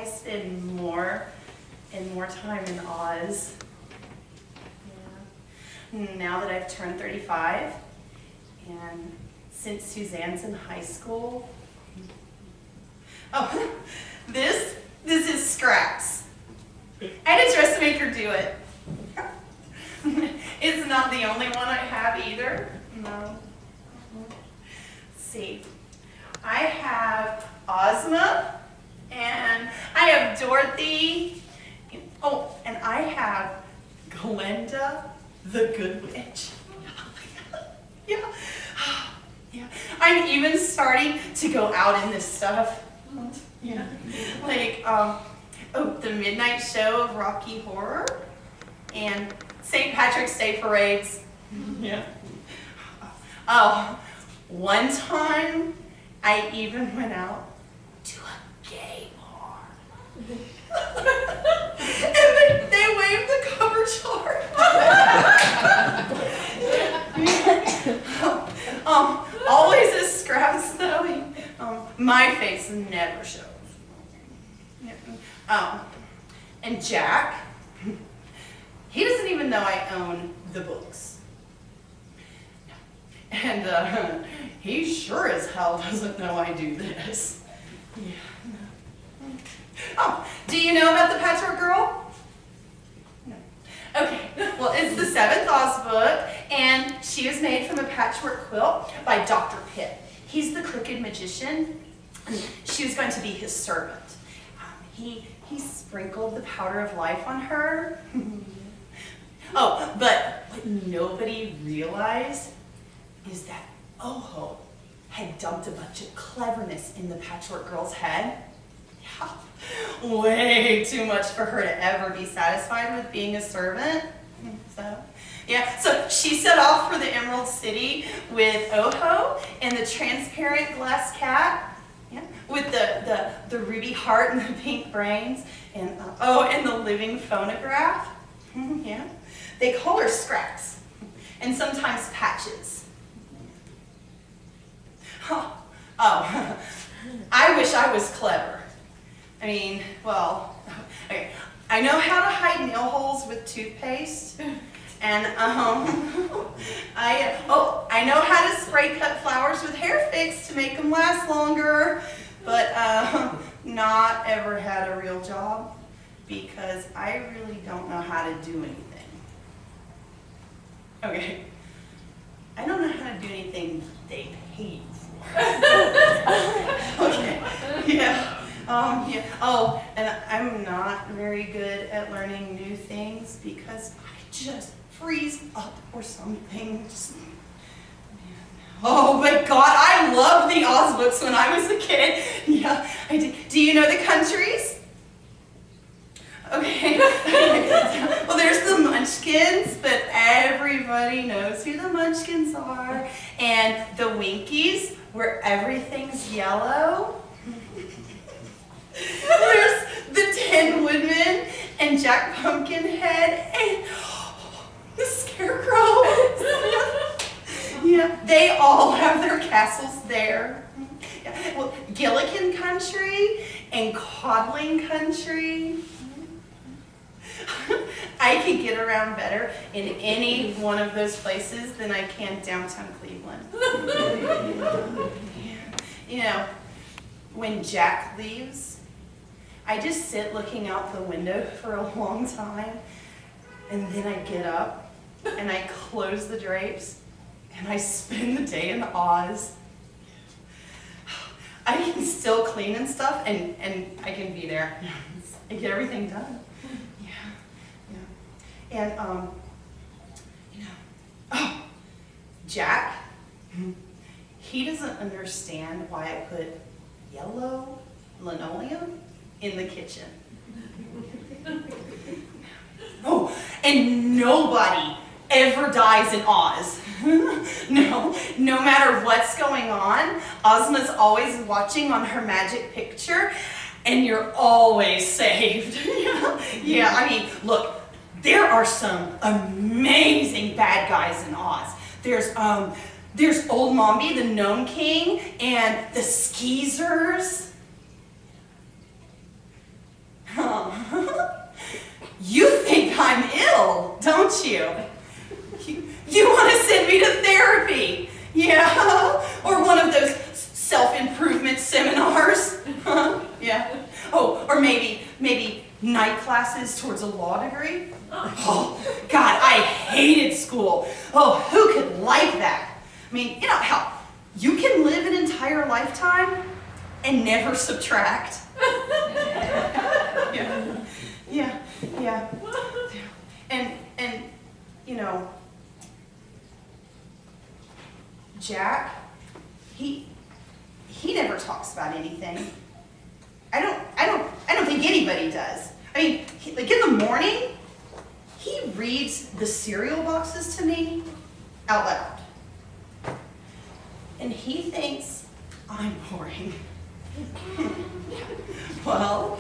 spend more and more time in Oz. Yeah. Now that I've turned 35, and since Suzanne's in high school. Oh, this is Scraps. I had a dressmaker do it. It's not the only one I have either. No. Let's see. I have Ozma, and I have Dorothy. Oh, and I have Glenda, the Good Witch. Yeah. Yeah. I'm even starting to go out in this stuff. Yeah. Like, the midnight show of Rocky Horror and St. Patrick's Day parades. Yeah. Oh, one time I even went out to a gay bar. And they waived the cover charge. Always a Scraps though. My face never shows. And Jack, he doesn't even know I own the books. And he sure as hell doesn't know I do this. Yeah. Oh, do you know about the Patchwork Girl? No. Okay, well, it's the 7th Oz book, and she is made from a patchwork quilt by Dr. Pitt. He's the crooked magician, and she was going to be his servant. He sprinkled the powder of life on her. Oh, but what nobody realized is that Oho had dumped a bunch of cleverness in the Patchwork Girl's head. Yeah, way too much for her to ever be satisfied with being a servant. So she set off for the Emerald City with Oho and the transparent glass cat. Yeah, with the ruby heart and the pink brains, and and the living phonograph. Yeah, they call her Scraps, and sometimes Patches. Oh, I wish I was clever. I mean, well, okay. I know how to hide nail holes with toothpaste, and I know how to spray cut flowers with hair fix to make them last longer, but not ever had a real job because I really don't know how to do anything. Okay, I don't know how to do anything they paid for. Okay, yeah. Yeah. Oh, and I'm not very good at learning new things because I just freeze up or something. Oh my God, I loved the Oz books when I was a kid. Yeah, I did. Do you know the countries? Okay. Well, there's the Munchkins, but everybody knows who the Munchkins are. And the Winkies, where everything's yellow. There's the Tin Woodman and Jack Pumpkinhead and the Scarecrow. Yeah, they all have their castles there. Yeah. Well, Gilligan Country and Codling Country. I can get around better in any one of those places than I can downtown Cleveland. You know, when Jack leaves, I just sit looking out the window for a long time, and then I get up and I close the drapes and I spend the day in Oz. I can still clean and stuff, and I can be there. I get everything done. Yeah. And Jack, he doesn't understand why I put yellow linoleum in the kitchen. Oh, and nobody ever dies in Oz. No matter what's going on, Ozma's always watching on her magic picture, and you're always saved. Yeah, I mean, look, there are some amazing bad guys in Oz. There's Old Mombi, the Gnome King, and the Skeezers. don't you? You want to send me to therapy, yeah? Or one of those self-improvement seminars, huh? Yeah. Oh, or maybe night classes towards a law degree? Oh, God, I hated school. Oh, who could like that? I mean, you know how you can live an entire lifetime and never subtract. Yeah. And you know, Jack, he never talks about anything. I don't think anybody does. I mean, like in the morning, he reads the cereal boxes to me out loud. And he thinks I'm boring. Well,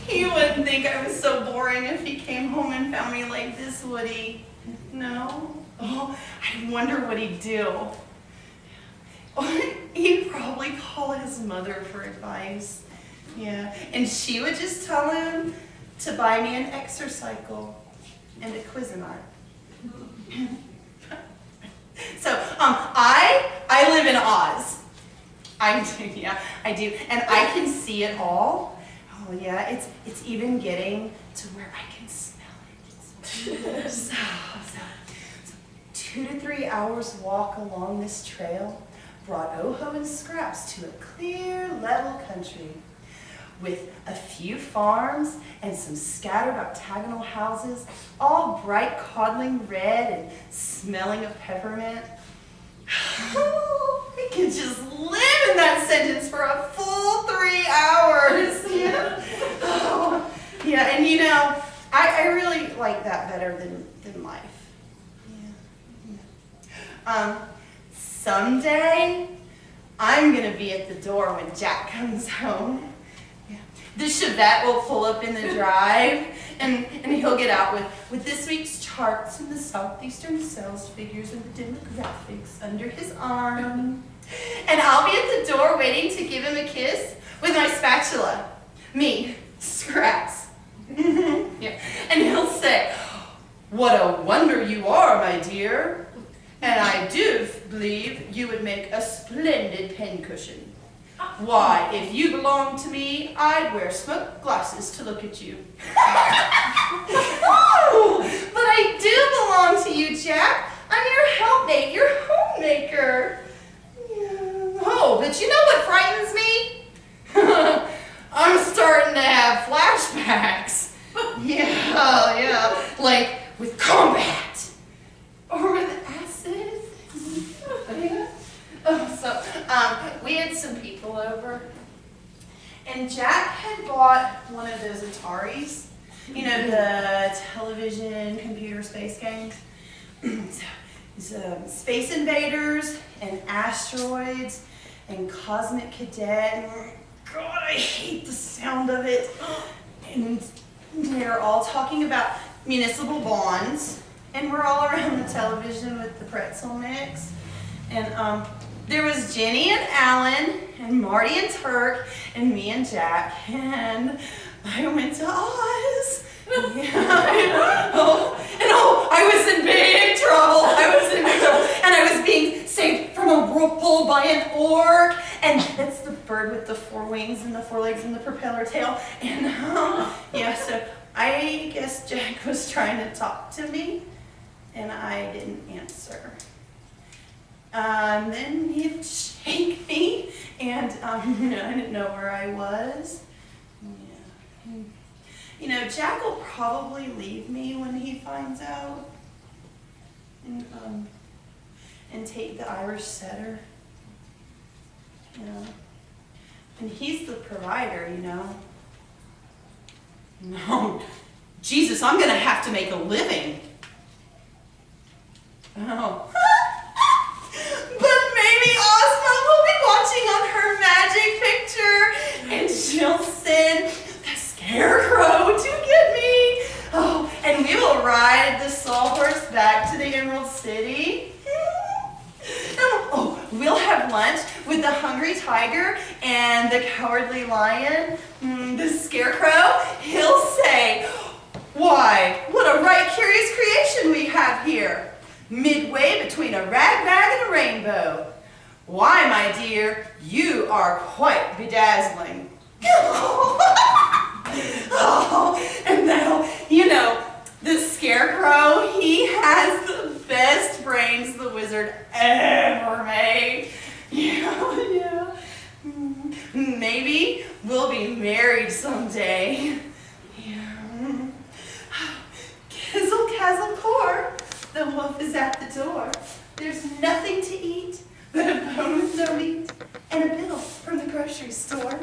he wouldn't think I was so boring if he came home and found me like this, would he? No? Oh, I wonder what he'd do. He'd probably call his mother for advice. Yeah, and she would just tell him to buy me an exercycle and a Cuisinart. So, I live in Oz. I do, and I can see it all. Oh yeah, it's even getting to where I can smell it. So 2 to 3 hours walk along this trail brought Oho and Scraps to a clear, level country with a few farms and some scattered octagonal houses, all bright codling red and smelling of peppermint. I could just live in that sentence for a full 3 hours. Yeah. Oh, yeah, and you know, I really like that better than life. Yeah. Someday, I'm gonna be at the door when Jack comes home. Yeah. The Chevette will pull up in the drive, and he'll get out with this week's charts and the Southeastern sales figures and the demographics under his arm. And I'll be at the door waiting to give him a kiss with my spatula. Me, Scraps. Yeah. And he'll say, "What a wonder you are, my dear. And I do believe you would make a splendid pincushion. Why, if you belonged to me, I'd wear smoked glasses to look at you." Oh, but I do belong to you, Jack. I'm your helpmate, your homemaker. Yeah. Oh, but you know what frightens me? I'm starting to have flashbacks. Yeah, like with combat or with acid. We had some people over, and Jack had bought one of those Ataris, you know, the television computer space games. So, Space Invaders and Asteroids and Cosmic Cadet. And God, I hate the sound of it. And they're all talking about municipal bonds, and we're all around the television with the pretzel mix. And there was Jenny and Alan and Marty and Turk and me and Jack, and I went to Oz. Yeah. I was in big trouble. And I was being saved from a whirlpool by an orc, and it's the bird with the 4 wings and the 4 legs and the propeller tail. And so I guess Jack was trying to talk to me, and I didn't answer. Then he'd shake me, and I didn't know where I was. Yeah. You know, Jack will probably leave me when he finds out, and take the Irish setter. You know, and he's the provider. You know. No, Jesus, I'm gonna have to make a living. Oh. But maybe Ozma will be watching on her magic picture, and she'll send the Scarecrow to get me. Oh, and we will ride the sawhorse back to the Emerald City. Oh, we'll have lunch with the Hungry Tiger and the Cowardly Lion. The Scarecrow, he'll say, Why, what a right curious creation we have here, midway between a rag and a rainbow. Why, my dear, you are quite bedazzling. Oh, and now, you know, the Scarecrow, he has the best brains the wizard ever made. Yeah. Maybe we'll be married someday. Yeah. Kizzle, cazzle, core, the wolf is at the door. There's nothing to eat but a bone with no meat and a bill from the grocery store.